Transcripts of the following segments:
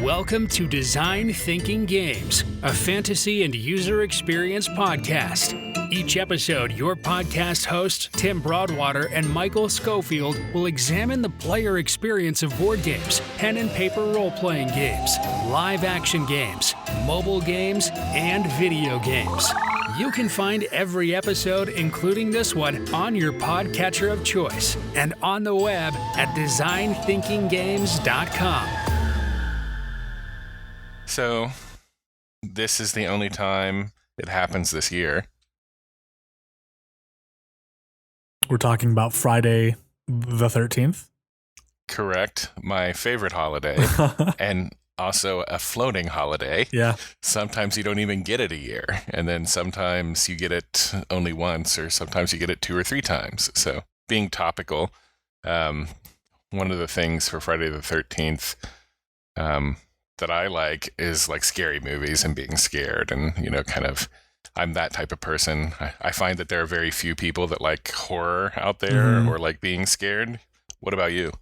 Welcome to Design Thinking Games, a fantasy and user experience podcast. Each episode, your podcast hosts, Tim Broadwater and Michael Schofield, will examine the player experience of board games, pen and paper role-playing games, live-action games, mobile games, and video games. You can find every episode, including this one, on your podcatcher of choice and on the web at designthinkinggames.com. So, this is the only time it happens this year. We're talking about Friday the 13th? Correct. My favorite holiday. And also a floating holiday. Yeah. Sometimes you don't even get it a year. And then sometimes you get it only once, or sometimes you get it 2 or 3 times. So, being topical, one of the things for Friday the 13th that I like is like scary movies and being scared, and I'm that type of person. I find that there are very few people that like horror out there or like being scared. What about you?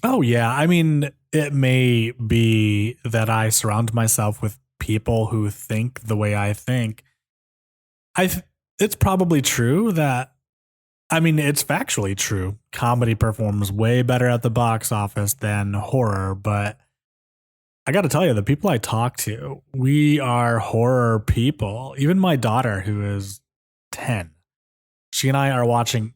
Oh yeah, I mean, it may be that I surround myself with people who think the way I think. It's probably true that, I mean, it's factually true. Comedy performs way better at the box office than horror, but I got to tell you, the people I talk to, we are horror people. Even my daughter, who is 10, she and I are watching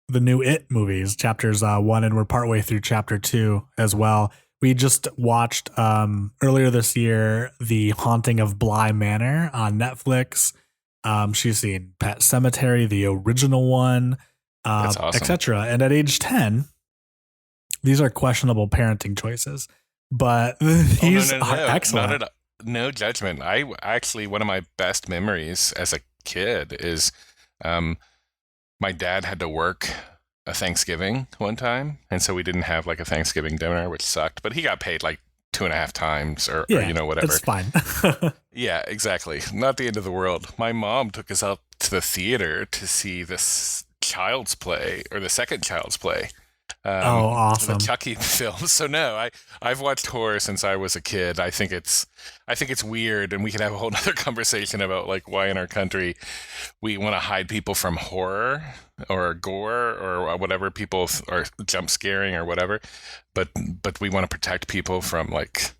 the new It movies, chapters 1, and we're partway through chapter 2 as well. We just watched earlier this year The Haunting of Bly Manor on Netflix. She's seen Pet Sematary, the original one, That's awesome. etc. And at age 10, these are questionable parenting choices. But these are excellent. No judgment. I actually, one of my best memories as a kid is my dad had to work a Thanksgiving one time, and so we didn't have like a Thanksgiving dinner, which sucked, but he got paid like 2.5 times or whatever. It's fine. Yeah, exactly. Not the end of the world. My mom took us out to the theater to see this Child's Play, or the second Child's Play. Awesome. The Chucky film. So no, I've watched horror since I was a kid. I think it's weird, and we can have a whole other conversation about like why in our country we want to hide people from horror or gore or whatever, people are jump scaring or whatever, but we want to protect people from like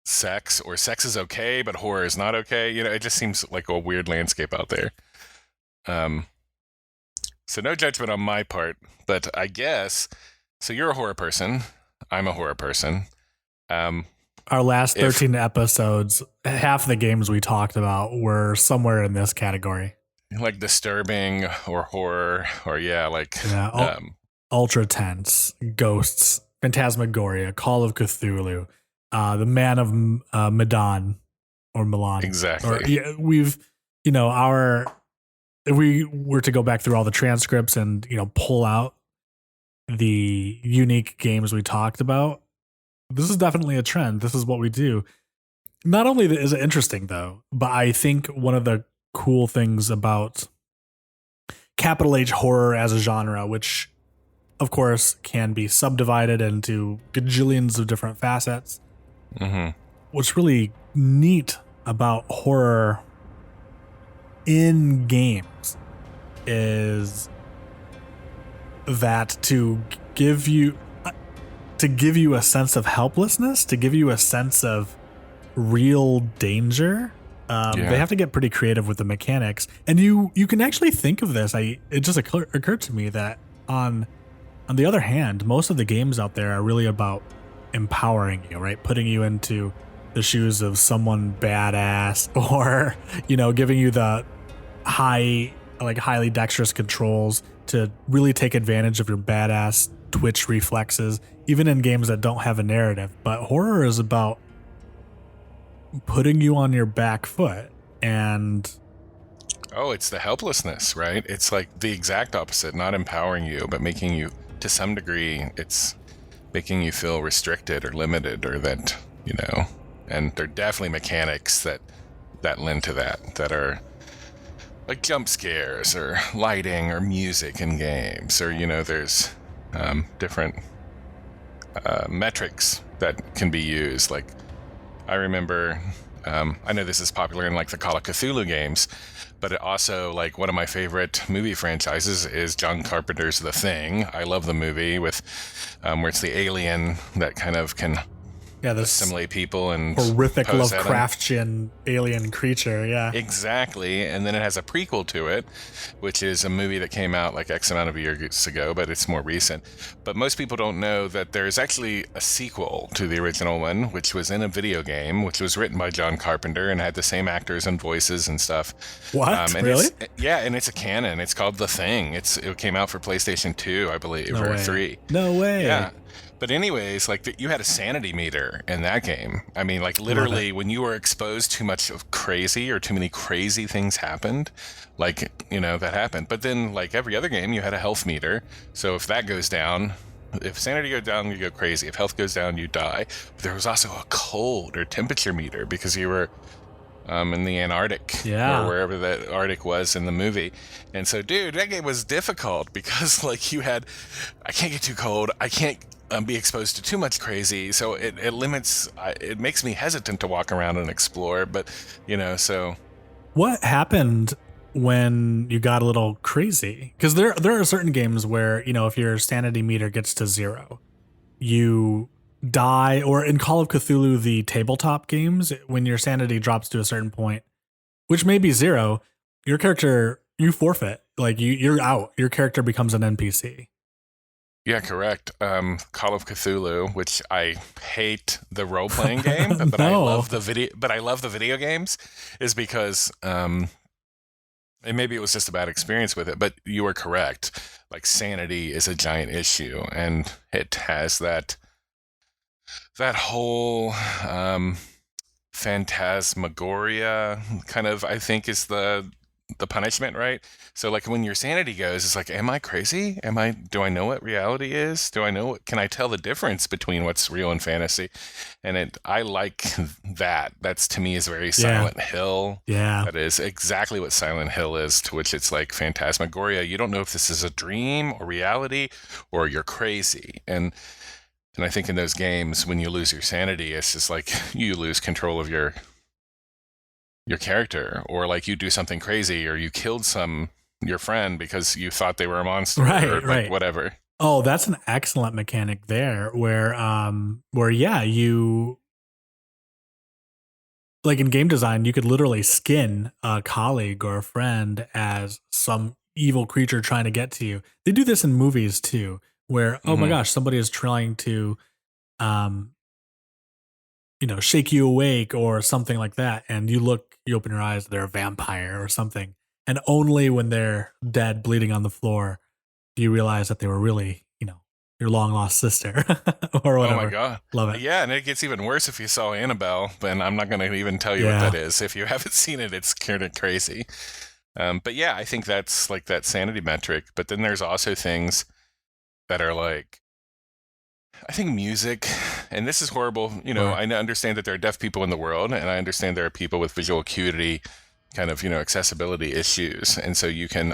sex, or sex is okay but horror is not okay. It just seems like a weird landscape out there. So no judgment on my part, but I guess, so you're a horror person, I'm a horror person. Our last 13 episodes, half the games we talked about were somewhere in this category. Like disturbing or horror, or ultra tense, ghosts, Phantasmagoria, Call of Cthulhu, the Man of Medan, or Milan. Exactly. If we were to go back through all the transcripts and, pull out the unique games we talked about, this is definitely a trend. This is what we do. Not only is it interesting, though, but I think one of the cool things about capital H horror as a genre, which, of course, can be subdivided into gajillions of different facets. What's really neat about horror in games is that to give you a sense of helplessness, to give you a sense of real danger, they have to get pretty creative with the mechanics. And you can actually think of this. It just occurred to me that on the other hand, most of the games out there are really about empowering you, right? Putting you into the shoes of someone badass, or giving you the highly dexterous controls to really take advantage of your badass twitch reflexes, even in games that don't have a narrative. But horror is about putting you on your back foot, and it's the helplessness, right? It's like the exact opposite, not empowering you, but making you, to some degree, it's making you feel restricted or limited, or that, and there are definitely mechanics that lend to that are like jump scares or lighting or music in games, or there's different metrics that can be used. Like, I remember, I know this is popular in like the Call of Cthulhu games, but it also, like, one of my favorite movie franchises is John Carpenter's The Thing. I love the movie with where it's the alien that kind of can assimilate people and horrific pose at 'em. Lovecraftian alien creature. Yeah, Exactly. And then it has a prequel to it, which is a movie that came out like X amount of years ago, but it's more recent. But most people don't know that there's actually a sequel to the original one, which was in a video game, which was written by John Carpenter and had the same actors and voices and stuff. What? And Really? Yeah, and it's a canon. It's called The Thing. It came out for PlayStation 2, I believe, No or way. 3. No way. Yeah. But anyways, like, you had a sanity meter in that game. I mean, like, literally, when you were exposed too much of crazy or too many crazy things happened, like, that happened. But then, like every other game, you had a health meter. So if that goes down, if sanity goes down, you go crazy. If health goes down, you die. But there was also a cold or temperature meter because you were in the Antarctic, or wherever that Arctic was in the movie. And so, dude, that game was difficult because, like, I can't get too cold. I can't be exposed to too much crazy, so it limits. It makes me hesitant to walk around and explore. But so what happened when you got a little crazy? Because there are certain games where if your sanity meter gets to 0, you die. Or in Call of Cthulhu, the tabletop games, when your sanity drops to a certain point, which may be 0, your character, you forfeit. Like you're out. Your character becomes an NPC. Yeah, correct. Call of Cthulhu, which I hate the role-playing game, but I love the video. But I love the video games, is because, and maybe it was just a bad experience with it. But you are correct. Like, sanity is a giant issue, and it has that whole phantasmagoria kind of, I think, is the punishment, right? So, like, when your sanity goes, it's like, am I crazy? Do I know what reality is? Can I tell the difference between what's real and fantasy? And I like that. That's, to me, is very Silent Hill. Yeah. That is exactly what Silent Hill is, to which it's like phantasmagoria. You don't know if this is a dream or reality or you're crazy. And I think in those games, when you lose your sanity, it's just like you lose control of your character, or like you do something crazy, or you killed your friend because you thought they were a monster, or like whatever. Oh, that's an excellent mechanic there, where you, like, in game design, you could literally skin a colleague or a friend as some evil creature trying to get to you. They do this in movies too, where oh my gosh, somebody is trying to shake you awake or something like that, and you open your eyes, they're a vampire or something, and only when they're dead, bleeding on the floor, do you realize that they were really, your long lost sister or whatever. Oh my god, love it. Yeah, and it gets even worse if you saw Annabelle, but I'm not going to even tell you what that is. If you haven't seen it, it's kind of crazy. But yeah, I think that's like that sanity metric. But then there's also things that are like, I think music, and this is horrible, I understand that there are deaf people in the world, and I understand there are people with visual acuity kind of, accessibility issues. And so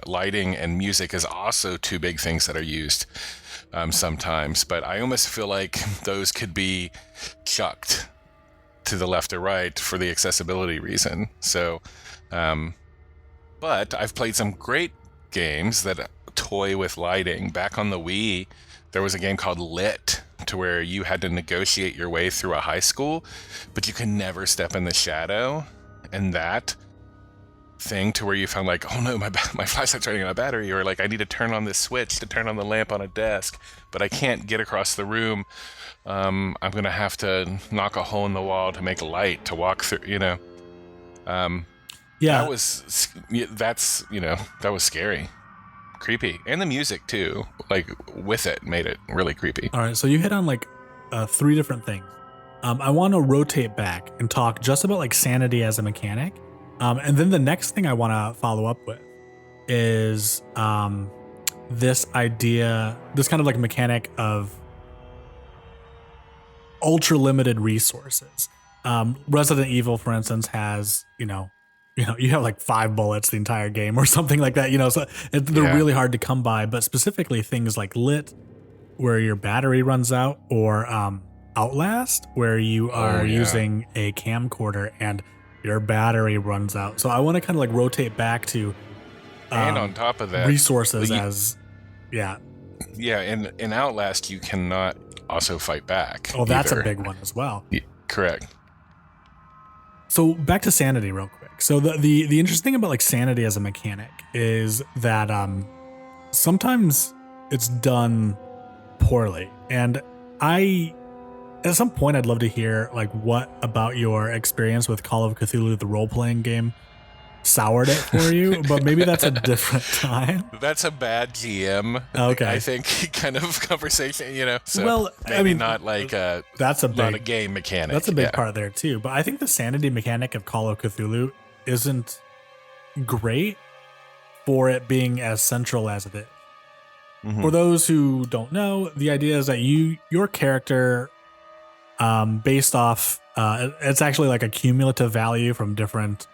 lighting and music is also two big things that are used sometimes. But I almost feel like those could be chucked to the left or right for the accessibility reason. So, but I've played some great games that toy with lighting. Back on the Wii, there was a game called Lit, to where you had to negotiate your way through a high school, but you could never step in the shadow. And that thing to where you found like, oh no, my flashlight's running out of battery, or like I need to turn on this switch to turn on the lamp on a desk, but I can't get across the room. I'm gonna have to knock a hole in the wall to make a light to walk through. That was scary. Creepy. And the music too, like with it, made it really creepy. All right, so you hit on like 3 different things. I want to rotate back and talk just about like sanity as a mechanic, and then the next thing I want to follow up with is this kind of like mechanic of ultra limited resources. Resident Evil, for instance, has you have like 5 bullets the entire game or something like that, so they're really hard to come by. But specifically things like Lit where your battery runs out, or Outlast, where you are using a camcorder and your battery runs out. So I want to kind of like rotate back to and on top of that, resources Yeah, in Outlast, you cannot also fight back. Oh, that's a big one as well. Yeah, correct. So back to Sanity real quick. So the interesting thing about like Sanity as a mechanic is that sometimes it's done poorly. And at some point, I'd love to hear like what about your experience with Call of Cthulhu, the role-playing game, soured it for you, but maybe that's a different time. That's a bad GM, I think, kind of conversation, So well, maybe not like not a game mechanic. That's a big part there too. But I think the sanity mechanic of Call of Cthulhu isn't great for it being as central as it is. Mm-hmm. For those who don't know, the idea is that your character, based off, it's actually like a cumulative value from different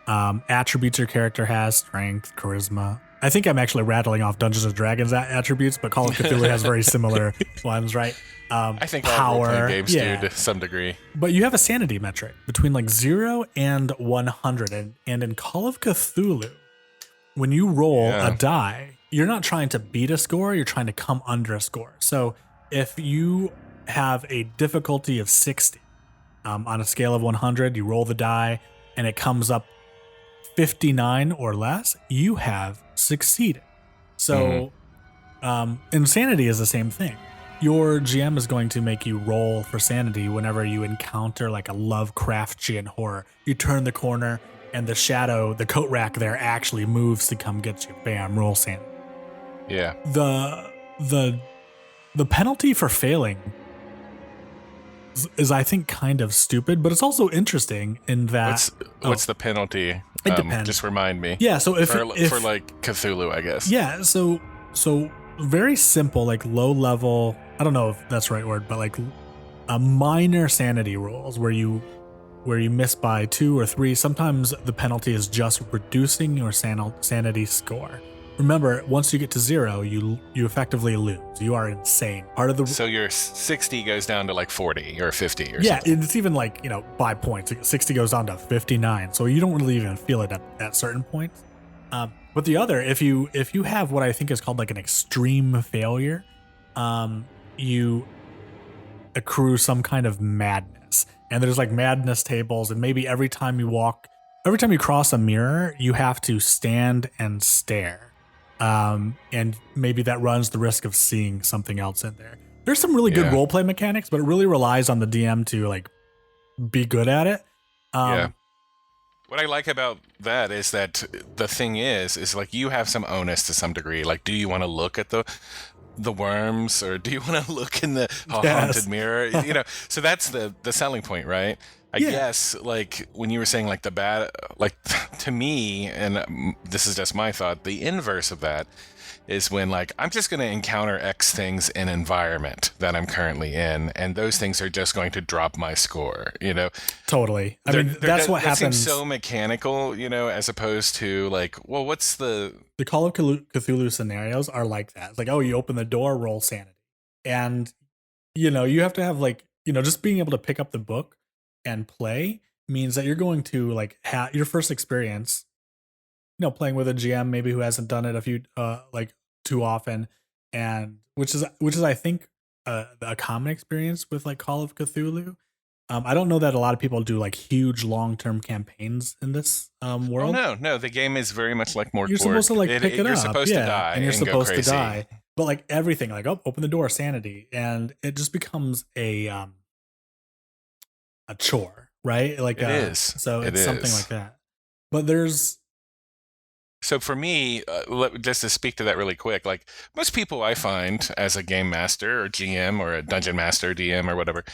attributes your character has: strength, charisma. I think I'm actually rattling off Dungeons and Dragons attributes, but Call of Cthulhu has very similar ones, right? I think all role-playing games do to some degree. But you have a sanity metric between like 0 and 100, and in Call of Cthulhu, when you roll a die, you're not trying to beat a score, you're trying to come under a score. So if you have a difficulty of 60 on a scale of 100, you roll the die and it comes up 59 or less, you have succeeded. So insanity is the same thing. Your GM is going to make you roll for sanity whenever you encounter like a Lovecraftian horror. You turn the corner and the shadow, the coat rack there actually moves to come get you. Bam, roll sanity. Yeah. The penalty for failing is I think kind of stupid, but it's also interesting in that what's the penalty? It depends. Just remind me. Yeah, so if for like Cthulhu, I guess. Yeah, so very simple, like low level. I don't know if that's the right word, but like a minor sanity rolls where you miss by 2 or 3. Sometimes the penalty is just reducing your sanity score. Remember, once you get to 0, you effectively lose. You are insane. So your 60 goes down to like 40 or 50 or something. Yeah, it's even like, by points. 60 goes down to 59. So you don't really even feel it at certain points. But the other, if you have what I think is called like an extreme failure, you accrue some kind of madness. And there's like madness tables, and maybe every time you cross a mirror, you have to stand and stare. And maybe that runs the risk of seeing something else in there. There's some really good roleplay mechanics, but it really relies on the DM to like be good at it. What I like about that is that the thing is like you have some onus to some degree. Like, do you want to look at the worms, or do you want to look in the haunted mirror? So that's the selling point, right? I guess, like, when you were saying, like, the bad, like, to me, and this is just my thought, the inverse of that is when, like, I'm just going to encounter X things in environment that I'm currently in, and those things are just going to drop my score, Totally. I mean, that's what happens. It seems so mechanical, as opposed to, like, well, what's the Call of Cthulhu scenarios are like that. It's like, oh, you open the door, roll sanity. And, you have to have, like, just being able to pick up the book and play means that you're going to like have your first experience, playing with a GM maybe who hasn't done it like too often, and which is I think a common experience with like Call of Cthulhu. I don't know that a lot of people do like huge long-term campaigns in this world. Oh, no, the game is very much like more. You're supposed to like pick it up. You're supposed to die, and you're supposed to die. Crazy. But like everything, like open the door, sanity, and it just becomes a chore, right? Like it is. So it's something like that. But there's. So for me, just to speak to that really quick, like most people I find as a game master or GM or a dungeon master, DM or whatever,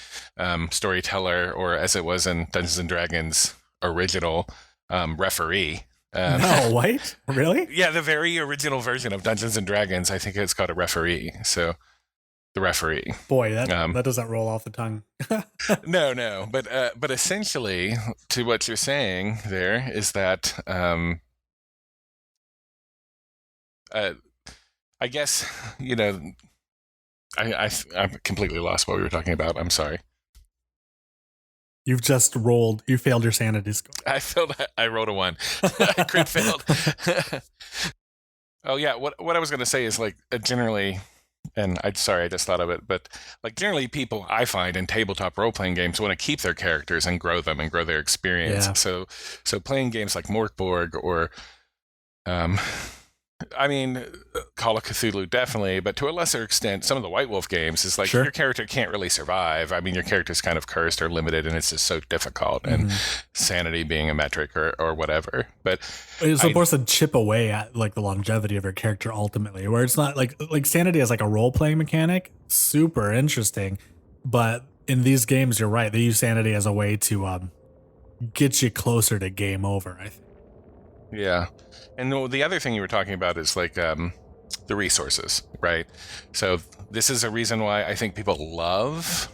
storyteller, or as it was in Dungeons and Dragons original, referee. No, what? Really? Yeah, the very original version of Dungeons and Dragons, I think it's called a referee. So the referee. Boy, that doesn't roll off the tongue. No, but essentially, to what you're saying there is that I guess I completely lost what we were talking about. I'm sorry. You've just rolled. You failed your sanity score. I rolled a 1. I crit failed. Oh yeah. What I was gonna say is like generally, and I just thought of it, but like generally people I find in tabletop role playing games want to keep their characters and grow them and grow their experience. Yeah. So playing games like Morkborg or um, I mean, Call of Cthulhu definitely, but to a lesser extent, some of the White Wolf games is like Sure. your character can't really survive. I mean, your character's kind of cursed or limited, and it's just so difficult. And sanity being a metric or whatever. But It's supposed to chip away at like the longevity of your character ultimately, where it's not like sanity as like a role playing mechanic, super interesting. But in these games, you're right; they use sanity as a way to get you closer to game over. I think. yeah, and the other thing you were talking about is like the resources, right? So this is a reason why I think people love.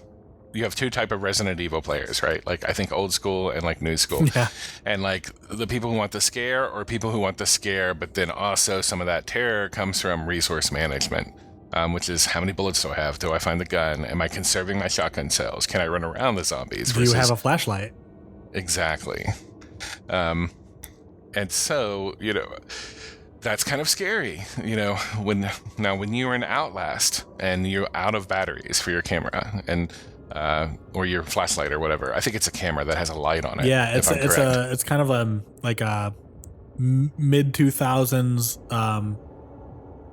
You have two type of Resident Evil players, right? Like I think old school and like new school. Yeah. And like the people who want the scare or people who want the scare, but then also some of that terror comes from resource management, which is how many bullets do I have? Do I find the gun? Am I conserving my shotgun shells? Can I run around the zombies? Do you have a flashlight? Exactly. And so, that's kind of scary, when you're in Outlast and you're out of batteries for your camera and or your flashlight or whatever. I think it's a camera that has a light on it. Yeah, it's kind of like a mid 2000s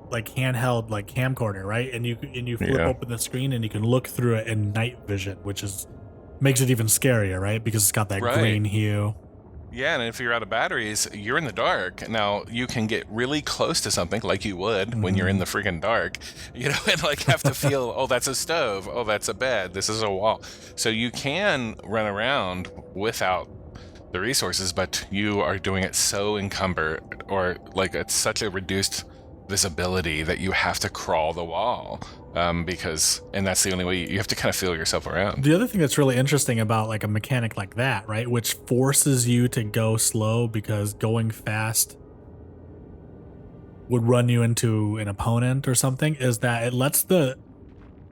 like handheld like camcorder, right? And you flip open the screen and you can look through it in night vision, which makes it even scarier, right? Because it's got that green hue. Yeah, and if you're out of batteries, you're in the dark. Now, you can get really close to something like you would when you're in the freaking dark, and like have to feel, oh, that's a stove. Oh, that's a bed. This is a wall. So you can run around without the resources, but you are doing it so encumbered or like it's such a reduced visibility that you have to crawl the wall. And that's the only way you have to kind of feel yourself around. The other thing that's really interesting about like a mechanic like that, right, which forces you to go slow because going fast would run you into an opponent or something, is that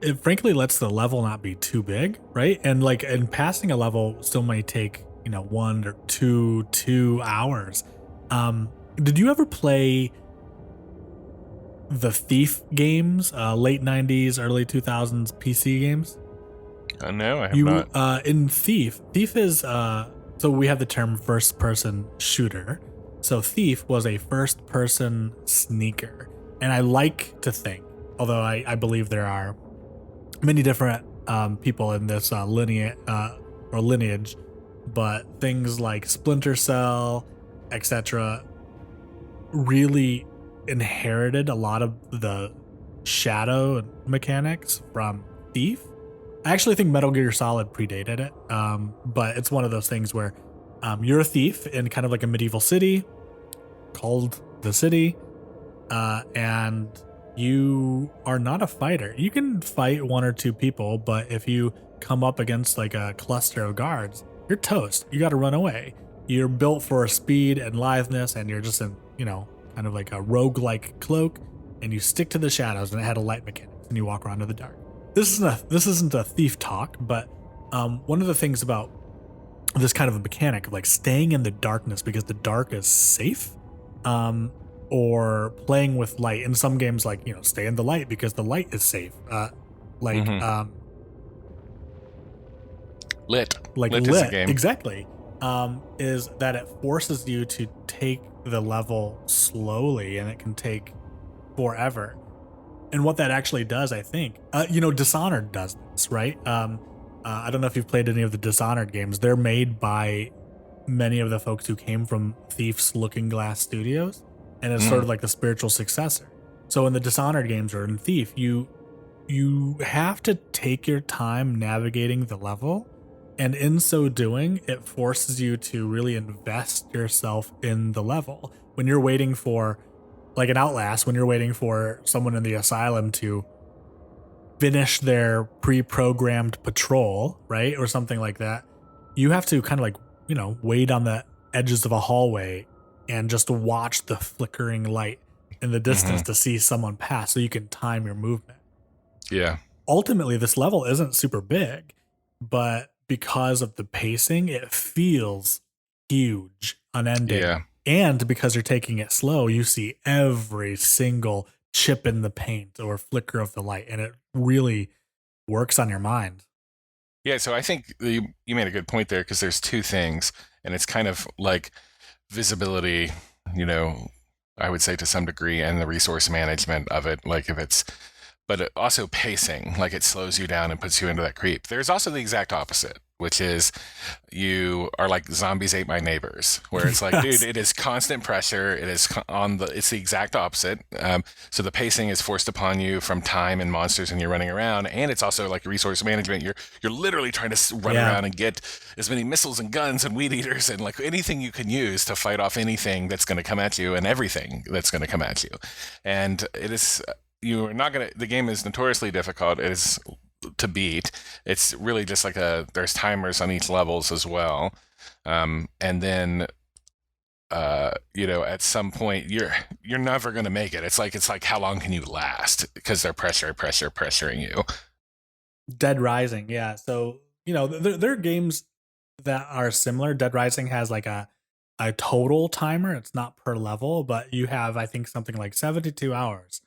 it frankly lets the level not be too big, right? And passing a level still might take 1 or 2 hours. Did you ever play the Thief games, late 90s, early 2000s PC games? No, I have not. In Thief is, so we have the term first person shooter. So Thief was a first person sneaker. And I like to think, although I believe there are many different people in this lineage, but things like Splinter Cell, etc., really inherited a lot of the shadow mechanics from Thief. I actually think Metal Gear Solid predated it, but it's one of those things where you're a thief in kind of like a medieval city called the City, and you are not a fighter. You can fight 1 or 2 people, but if you come up against like a cluster of guards, you're toast. You got to run away. You're built for speed and litheness, and you're just in, kind of like a roguelike cloak, and you stick to the shadows, and it had a light mechanics, and you walk around in the dark. This isn't a Thief talk, but one of the things about this kind of a mechanic of like staying in the darkness because the dark is safe, or playing with light in some games, like stay in the light because the light is safe, Lit is a game. Exactly. Is that it forces you to take the level slowly, and it can take forever. And what that actually does, I think, Dishonored does this, right? I don't know if you've played any of the Dishonored games. They're made by many of the folks who came from Thief's Looking Glass Studios, and it's sort of like the spiritual successor. So in the Dishonored games or in Thief, you have to take your time navigating the level. And in so doing, it forces you to really invest yourself in the level. When you're waiting for, like in Outlast, when you're waiting for someone in the asylum to finish their pre-programmed patrol, right? Or something like that, you have to kind of like, wait on the edges of a hallway and just watch the flickering light in the distance to see someone pass so you can time your movement. Yeah. ultimately this level isn't super big, but because of the pacing, it feels huge, unending. Yeah. And because you're taking it slow, you see every single chip in the paint or flicker of the light, and it really works on your mind. Yeah, so I think you made a good point there, because there's two things, and it's kind of like visibility, I would say to some degree, and the resource management of it, like if it's, but also pacing, like it slows you down and puts you into that creep. There's also the exact opposite, which is you are like zombies ate my neighbors, where it's like, Yes. dude, it is constant pressure. It is it's the exact opposite. So the pacing is forced upon you from time and monsters, and you're running around, and it's also like resource management. You're literally trying to run around and get as many missiles and guns and weed eaters and like anything you can use to fight off anything that's going to come at you and everything that's going to come at you. And it is, you're not going to, the game is notoriously difficult. It is to beat. It's really just like there's timers on each levels as well. And then, at some point you're never going to make it. It's like, how long can you last? Because they're pressuring you. Dead Rising, yeah. So, there are games that are similar. Dead Rising has like a total timer. It's not per level, but you have, I think, something like 72 hours.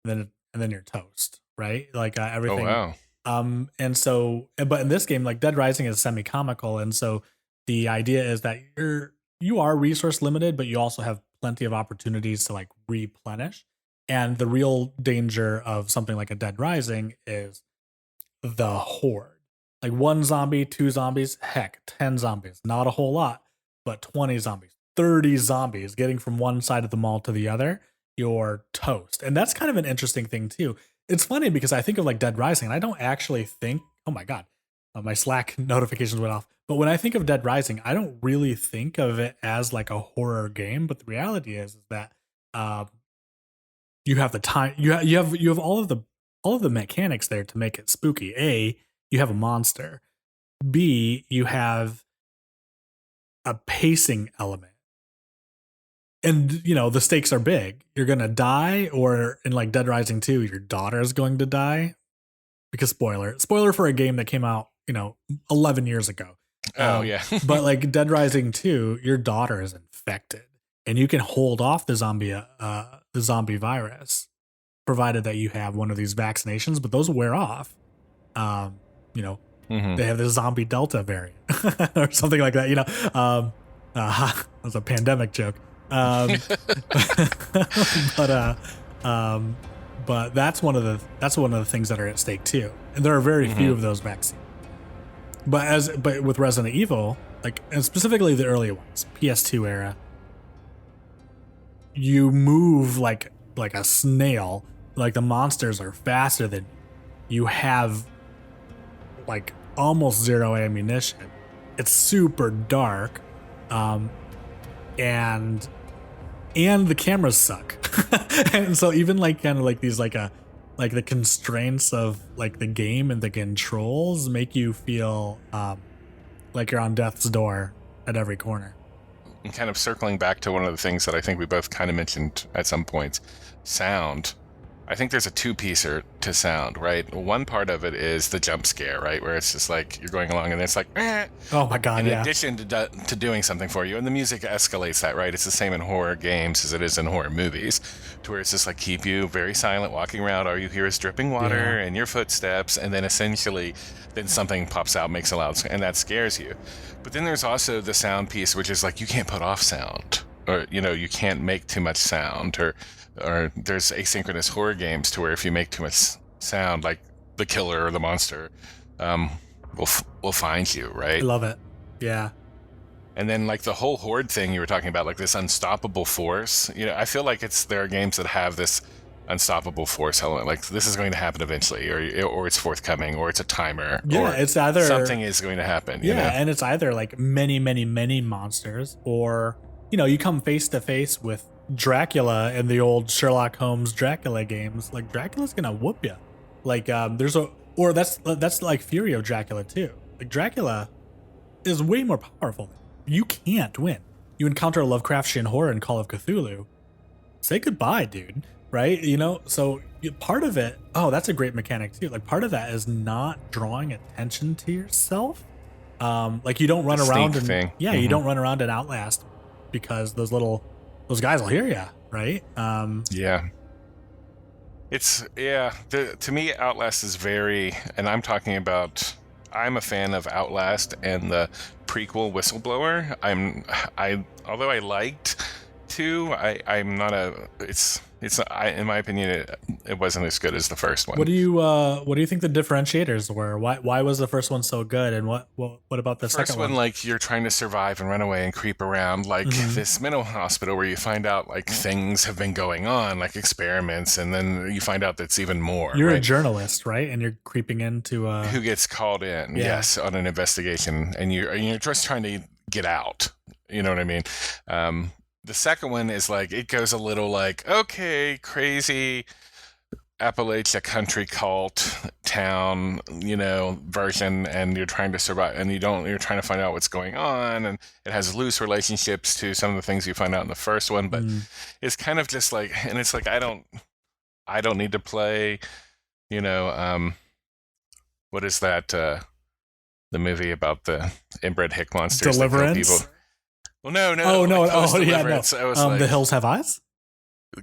And then you're toast, right? Like everything. Oh, wow. And so, but in this game, like Dead Rising is semi-comical, and so the idea is that you are resource limited, but you also have plenty of opportunities to like replenish. And the real danger of something like a Dead Rising is the horde. Like 1 zombie, 2 zombies, heck, 10 zombies. Not a whole lot, but 20 zombies, 30 zombies getting from one side of the mall to the other, you're toast. And that's kind of an interesting thing too. It's funny because I think of like Dead Rising, and I don't actually think, oh my God, my Slack notifications went off. But when I think of Dead Rising, I don't really think of it as like a horror game. But the reality is that you have the time, you have all of the mechanics there to make it spooky. A, you have a monster. B, you have a pacing element. And, the stakes are big. You're going to die, or in like Dead Rising 2, your daughter is going to die. Because spoiler for a game that came out, 11 years ago. Oh, yeah. But like Dead Rising 2, your daughter is infected, and you can hold off the zombie virus, provided that you have one of these vaccinations, but those wear off. Mm-hmm. They have the zombie Delta variant or something like that, that was a pandemic joke. But that's one of the things that are at stake too, and there are very few of those vaccines. But with Resident Evil, like, and specifically the early ones, PS2 era, you move like a snail. Like the monsters are faster than you have, like almost zero ammunition. It's super dark, and the cameras suck. And so even like kind of like these like the constraints of like the game and the controls make you feel like you're on death's door at every corner. And kind of circling back to one of the things that I think we both kind of mentioned at some points, sound. I think there's a two-piecer to sound, right? One part of it is the jump scare, right? Where it's just like you're going along and it's like, eh. Oh my God, in yeah. addition to doing something for you. And the music escalates that, right? It's the same in horror games as it is in horror movies, to where it's just like keep you very silent walking around. All you hear is dripping water and your footsteps. And then essentially then something pops out, makes a loud, and that scares you. But then there's also the sound piece, which is like you can't put off sound, or, you can't make too much sound, or there's asynchronous horror games to where if you make too much sound, like the killer or the monster will find you, right? I love it. Yeah. And then like the whole horde thing you were talking about, like this unstoppable force, I feel like there are games that have this unstoppable force element, like this is going to happen eventually, or it's forthcoming, or it's a timer, Yeah, or it's either something is going to happen. And it's either like many, many, many monsters, or you come face to face with Dracula in the old Sherlock Holmes Dracula games. Like Dracula's gonna whoop you. Like that's like Fury of Dracula too. Like Dracula is way more powerful. You can't win. You encounter a Lovecraftian horror in Call of Cthulhu, say goodbye, dude. right? So part of it, that's a great mechanic too. Like part of that is not drawing attention to yourself. Like you don't run around and thing. you don't run around and Outlast because those guys will hear you, right? Yeah. To me, Outlast is and I'm talking about, I'm a fan of Outlast and the prequel Whistleblower. Although I liked 2, I'm not in my opinion, it wasn't as good as the first one. What do you think the differentiators were? Why was the first one so good, and what about the second one? First one, like you're trying to survive and run away and creep around like this mental hospital where you find out like things have been going on, like experiments, and then you find out that's even more. You're a journalist, right? And you're creeping into who gets called in, yes, on an investigation, and you're just trying to get out. You know what I mean? The second one is like, it goes a little like, okay, crazy Appalachia country cult town, version, and you're trying to survive, and you're trying to find out what's going on, and it has loose relationships to some of the things you find out in the first one, but it's kind of just like, and it's like, I don't need to play, what is that, the movie about the inbred hick monsters? Deliverance? Well, no. The Hills Have Eyes?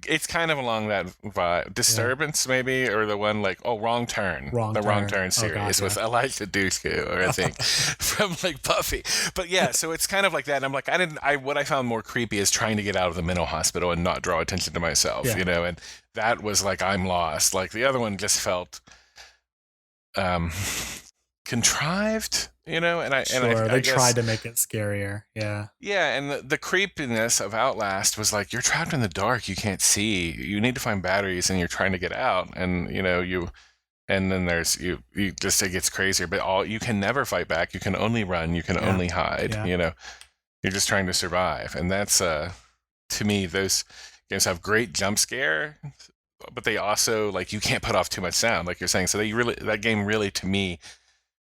It's kind of along that vibe. Disturbance, maybe, or the one like, Wrong Turn. Wrong Turn series with Elijah Dushku, or I think, from like Buffy. But yeah, so it's kind of like that. And I'm like, what I found more creepy is trying to get out of the mental hospital and not draw attention to myself, and that was like, I'm lost. Like the other one just felt contrived, and I tried to make it scarier. And the creepiness of Outlast was like, you're trapped in the dark, you can't see, you need to find batteries, and you're trying to get out, and and then there's it gets crazier, but you can never fight back, you can only run, you can only hide. You're just trying to survive, and that's to me, those games have great jump scare, but they also, like, you can't put off too much sound, like you're saying, so that game really, to me,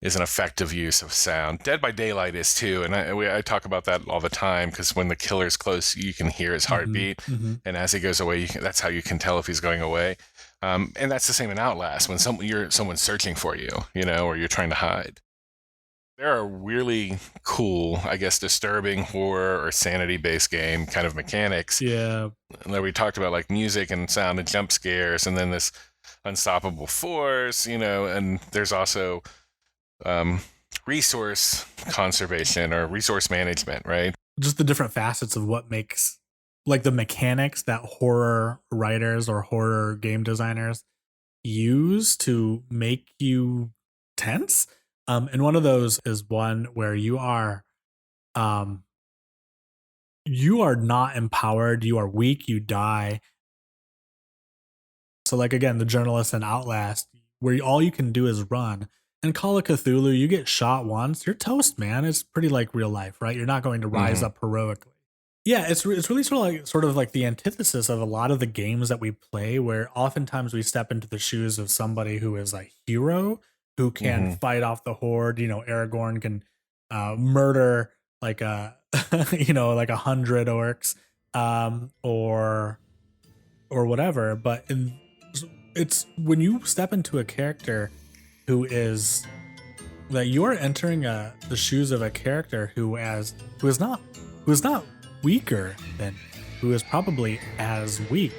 is an effective use of sound. Dead by Daylight is too, and I talk about that all the time, because when the killer's close, you can hear his heartbeat, and as he goes away, that's how you can tell if he's going away. And that's the same in Outlast, when someone's searching for you, or you're trying to hide. There are really cool, I guess, disturbing horror or sanity-based game kind of mechanics. Yeah. That we talked about, like music and sound and jump scares, and then this unstoppable force, and there's also resource conservation or resource management, right? Just the different facets of what makes, like, the mechanics that horror writers or horror game designers use to make you tense. And one of those is one where you are not empowered, you are weak, you die. So, like, again, the journalist in Outlast, where all you can do is run. And Call of Cthulhu, you get shot once, you're toast, man. It's pretty like real life, right? You're not going to rise up heroically. Yeah, it's really sort of like the antithesis of a lot of the games that we play, where oftentimes we step into the shoes of somebody who is a hero who can fight off the horde. Aragorn can murder like like 100 orcs, or whatever. But it's when you step into a character who is that you are entering the shoes of a character who is not weaker than, who is probably as weak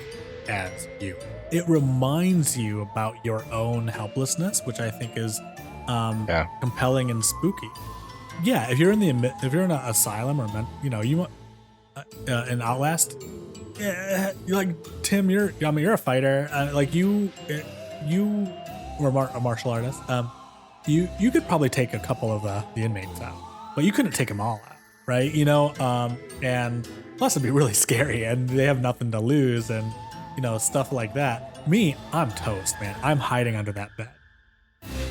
as you. It reminds you about your own helplessness, which I think is compelling and spooky. Yeah, if you're in an asylum, or you want an Outlast, you're like, Tim, you're a fighter, like you or a martial artist. You could probably take a couple of the inmates out, but you couldn't take them all out, right? And plus it'd be really scary, and they have nothing to lose, and stuff like that. Me, I'm toast, man. I'm hiding under that bed.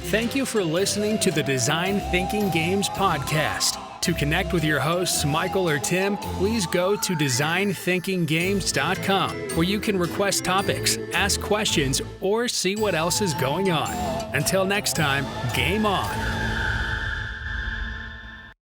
Thank you for listening to the Design Thinking Games podcast. To connect with your hosts, Michael or Tim, please go to designthinkinggames.com, where you can request topics, ask questions, or see what else is going on. Until next time, game on.